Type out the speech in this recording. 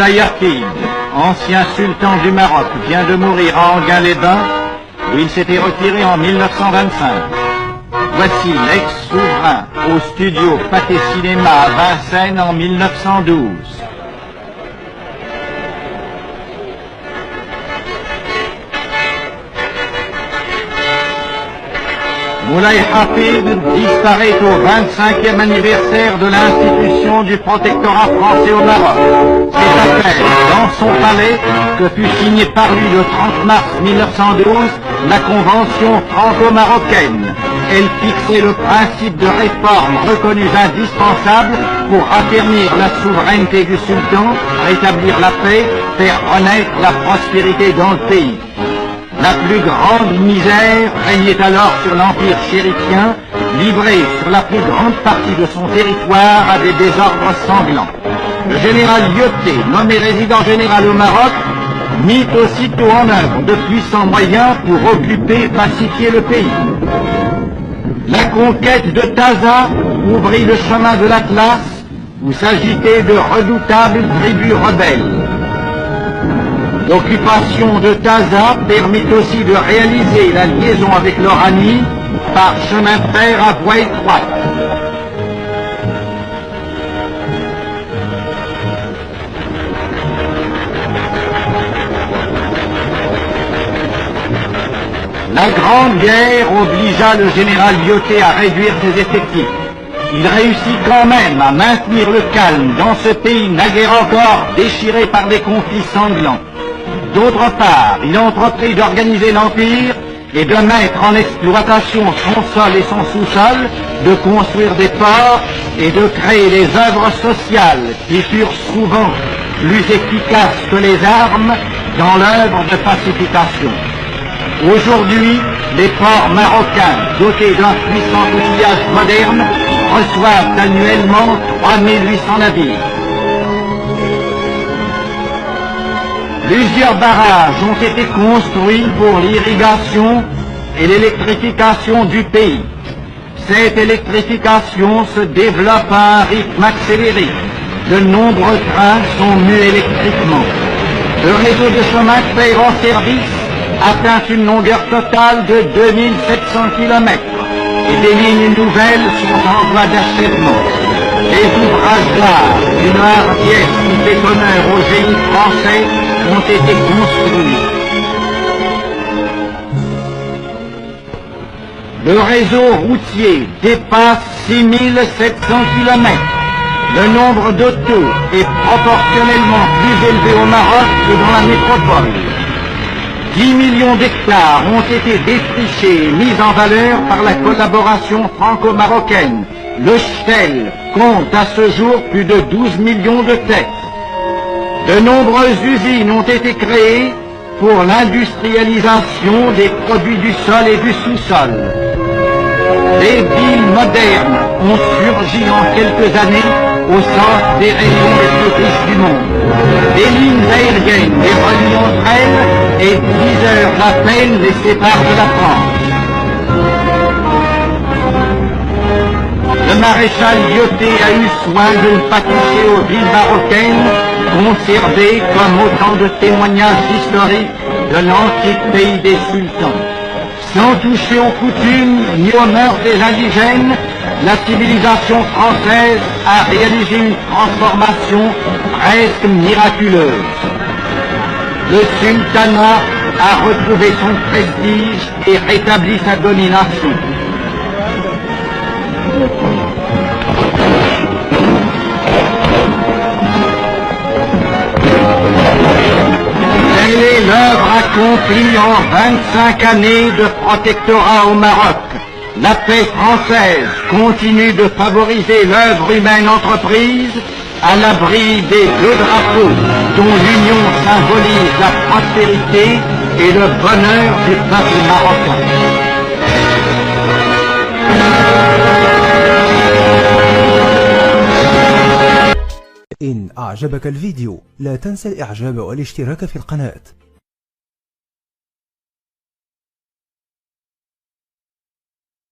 Moulay Arqib, ancien sultan du Maroc, vient de mourir à Enghien-les-Bains, où il s'était retiré en 1925. Voici l'ex-souverain au studio Pathé Cinéma à Vincennes en 1912. Moulay Arqib disparaît au 25e anniversaire de l'institution du protectorat français au Maroc. C'est à peine dans son palais que fut signée par lui le 30 mars 1912 la Convention franco-marocaine. Elle fixait le principe de réformes reconnues indispensables pour affermir la souveraineté du sultan, rétablir la paix, faire renaître la prospérité dans le pays. La plus grande misère régnait alors sur l'empire chérifien, livré sur la plus grande partie de son territoire à des désordres sanglants. Le général Lyautey, nommé résident général au Maroc, mit aussitôt en œuvre de puissants moyens pour occuper et pacifier le pays. La conquête de Taza ouvrit le chemin de l'Atlas, où s'agitaient de redoutables tribus rebelles. L'occupation de Taza permit aussi de réaliser la liaison avec l'Oranie par chemin de fer à voie étroite. La Grande Guerre obligea le général Lyautey à réduire ses effectifs. Il réussit quand même à maintenir le calme dans ce pays naguère encore déchiré par des conflits sanglants. D'autre part, il entreprit d'organiser l'Empire et de mettre en exploitation son sol et son sous-sol, de construire des ports et de créer des œuvres sociales qui furent souvent plus efficaces que les armes dans l'œuvre de pacification. Aujourd'hui, les ports marocains, dotés d'un puissant outillage moderne, reçoivent annuellement 3800 navires. Plusieurs barrages ont été construits pour l'irrigation et l'électrification du pays. Cette électrification se développe à un rythme accéléré. De nombreux trains sont mus électriquement. Le réseau de chemin de fer en service atteint une longueur totale de 2700 km et des lignes nouvelles sont en voie d'achèvement. Les ouvrages d'art d'une hardiesse qui fait honneur au génie français ont été construits. Le réseau routier dépasse 6700 km. Le nombre d'autos est proportionnellement plus élevé au Maroc que dans la métropole. 10 millions d'hectares ont été défrichés et mis en valeur par la collaboration franco-marocaine. Le Shell compte à ce jour plus de 12 millions de têtes. De nombreuses usines ont été créées pour l'industrialisation des produits du sol et du sous-sol. Des villes modernes ont surgi en quelques années au centre des régions les plus riches du monde. Des lignes aériennes les relient entre elles et 10 heures à peine les séparent de la France. Le maréchal Lyautey a eu soin de ne pas toucher aux villes marocaines, conservées comme autant de témoignages historiques de l'antique pays des sultans. Sans toucher aux coutumes ni aux mœurs des indigènes, la civilisation française a réalisé une transformation presque miraculeuse. Le sultanat a retrouvé son prestige et rétabli sa domination. Telle est l'œuvre accomplie en 25 années de protectorat au Maroc. La paix française continue de favoriser l'œuvre humaine entreprise à l'abri des deux drapeaux dont l'union symbolise la prospérité et le bonheur du peuple marocain. إن أعجبك الفيديو لا تنسى الإعجاب والاشتراك في القناة.